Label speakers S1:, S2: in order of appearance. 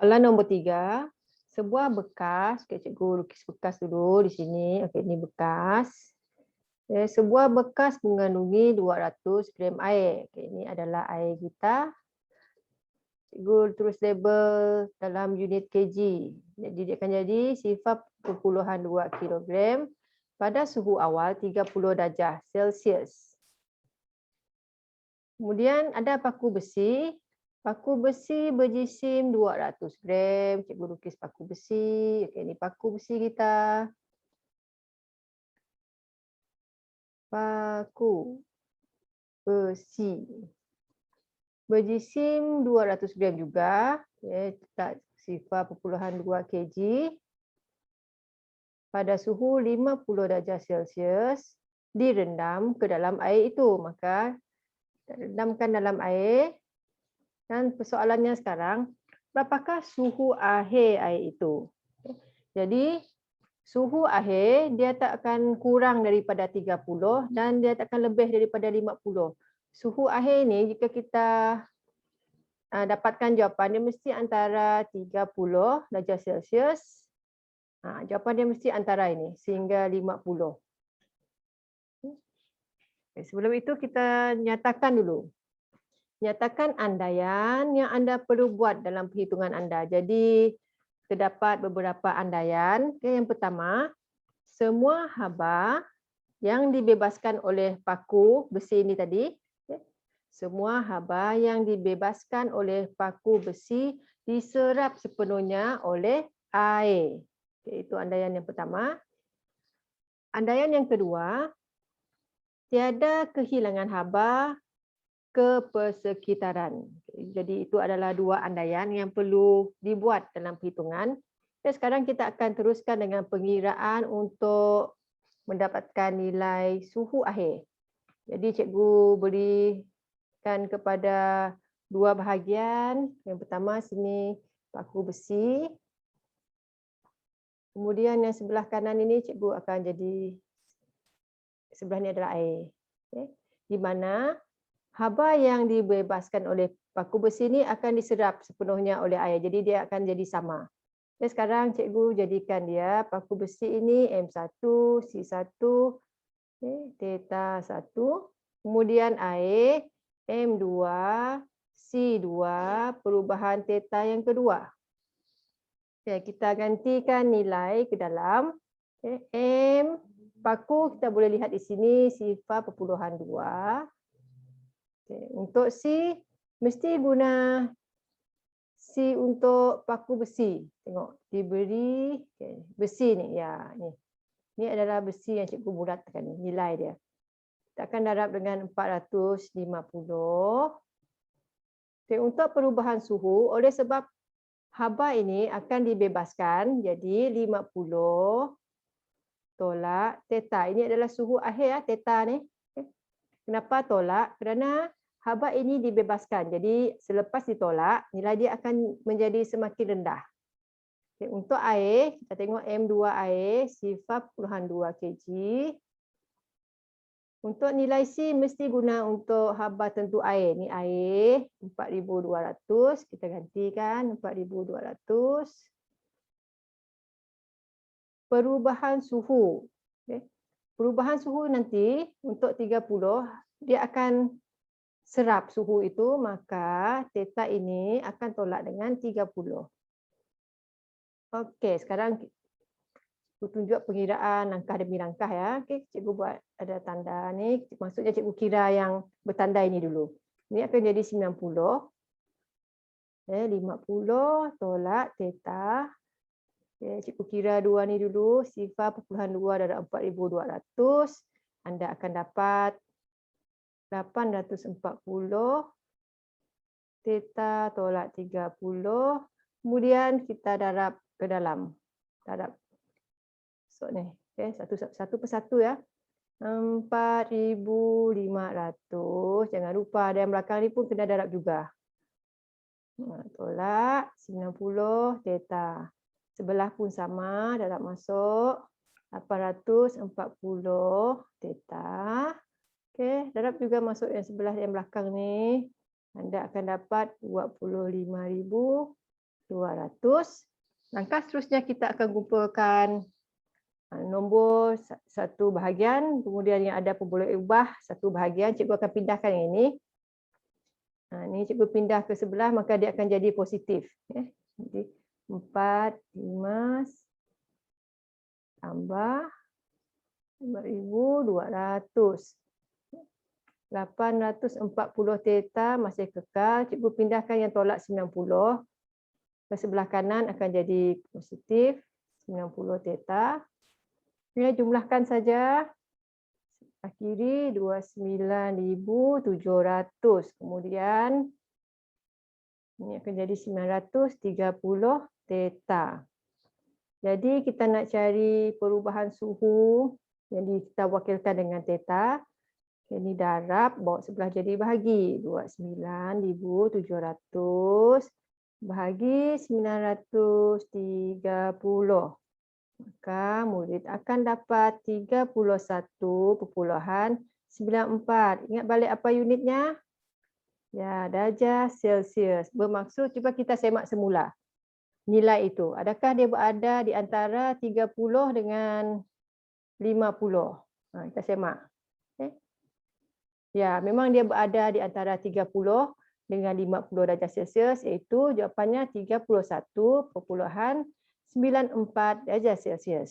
S1: Soalan nombor 3. Sebuah bekas, cikgu lukis bekas dulu di sini. Okey, ini bekas. Sebuah bekas mengandungi 200 gram air. Okey, ini adalah air kita. Cikgu terus label dalam unit kg. Jadi dia akan jadi 0.2 kilogram pada suhu awal 30 darjah Celsius. Kemudian ada paku besi. Paku besi berjisim 200 gram. Cikgu lukis paku besi. Okey, ini paku besi kita. Paku besi. Berjisim 200 gram juga. Tak 0.2 kg. Pada suhu 50 darjah Celsius. Direndam ke dalam air itu. Maka rendamkan dalam air. Dan persoalannya sekarang, berapakah suhu akhir air itu? Jadi, suhu akhir dia tak akan kurang daripada 30 dan dia tak akan lebih daripada 50. Suhu akhir ni jika kita dapatkan jawapan dia mesti antara 30 darjah Celsius. Jawapan dia mesti antara ini sehingga 50. Sebelum itu kita nyatakan dulu. Nyatakan andaian yang anda perlu buat dalam perhitungan anda. Jadi terdapat beberapa andaian. Yang pertama, semua haba yang dibebaskan oleh paku besi ini tadi, semua haba yang dibebaskan oleh paku besi diserap sepenuhnya oleh air. Itu andaian yang pertama. Andaian yang kedua, tiada kehilangan haba ke persekitaran. Jadi itu adalah dua andaian yang perlu dibuat dalam perhitungan. Dan sekarang kita akan teruskan dengan pengiraan untuk mendapatkan nilai suhu akhir. Jadi cikgu berikan kepada dua bahagian. Yang pertama sini paku besi. Kemudian yang sebelah kanan ini cikgu akan jadi, sebelah ini adalah air. Di mana haba yang dibebaskan oleh paku besi ini akan diserap sepenuhnya oleh air. Jadi dia akan jadi sama. Dan sekarang cikgu jadikan dia paku besi ini M1, C1, theta 1. Kemudian air M2, C2, perubahan theta yang kedua. Kita gantikan nilai ke dalam. M, paku kita boleh lihat di sini 0.2. Untuk C, mesti guna C untuk paku besi. Tengok, diberi besi ni. Ya, ni. Ini adalah besi yang cikgu bulatkan ni, nilai dia. Kita akan darab dengan 450. Untuk perubahan suhu, oleh sebab haba ini akan dibebaskan, jadi 50 tolak theta. Ini adalah suhu akhir, theta ni. Kenapa tolak? Kerana haba ini dibebaskan. Jadi selepas ditolak, nilai dia akan menjadi semakin rendah. Untuk air, kita tengok M2 air 0.2 kg. Untuk nilai C mesti guna untuk haba tentu air. Ni air 4.200. Kita gantikan 4.200. Perubahan suhu. Perubahan suhu nanti untuk 30, dia akan serap suhu itu, maka theta ini akan tolak dengan 30. Okey, sekarang cikgu tunjuk pengiraan langkah demi langkah ya. Okey, cikgu buat ada tanda ni, maksudnya cikgu kira yang bertanda ini dulu. Ini akan jadi 90. 50 tolak theta. Cikgu kira dua ni dulu, 0.2 darab 4.200. Anda akan dapat 840 theta tolak 30. Kemudian kita darab ke dalam. Darab. So ni, satu persatu ya. 4.500. Jangan lupa ada yang belakang ni pun kena darab juga. Tolak 90 theta. Sebelah pun sama, darab masuk 840 theta. Okey, darab juga masuk yang sebelah yang belakang ni. Anda akan dapat 25,000 200. Langkah seterusnya kita akan kumpulkan nombor satu bahagian, kemudian yang ada pun boleh ubah satu bahagian. Cikgu akan pindahkan yang ini. Ini cikgu pindah ke sebelah, maka dia akan jadi positif. Jadi 4, 5 tambah 5,200. 840 theta masih kekal. Cikgu pindahkan yang tolak 90. Ke sebelah kanan akan jadi positif 90 theta. Kemudian jumlahkan saja. Akhiri 29,700. Kemudian ini akan jadi 930 theta. Jadi kita nak cari perubahan suhu. Jadi kita wakilkan dengan theta. Ini darab, bawa sebelah jadi bahagi. 29,700 bahagi 930. Maka murid akan dapat 31,94. Ingat balik apa unitnya? Ya, darjah Celsius. Bermaksud, cuba kita semak semula nilai itu. Adakah dia berada di antara 30 dengan 50? Kita semak. Ya, memang dia berada di antara 30 dengan 50 darjah Celsius, iaitu jawapannya 31,94 darjah Celsius.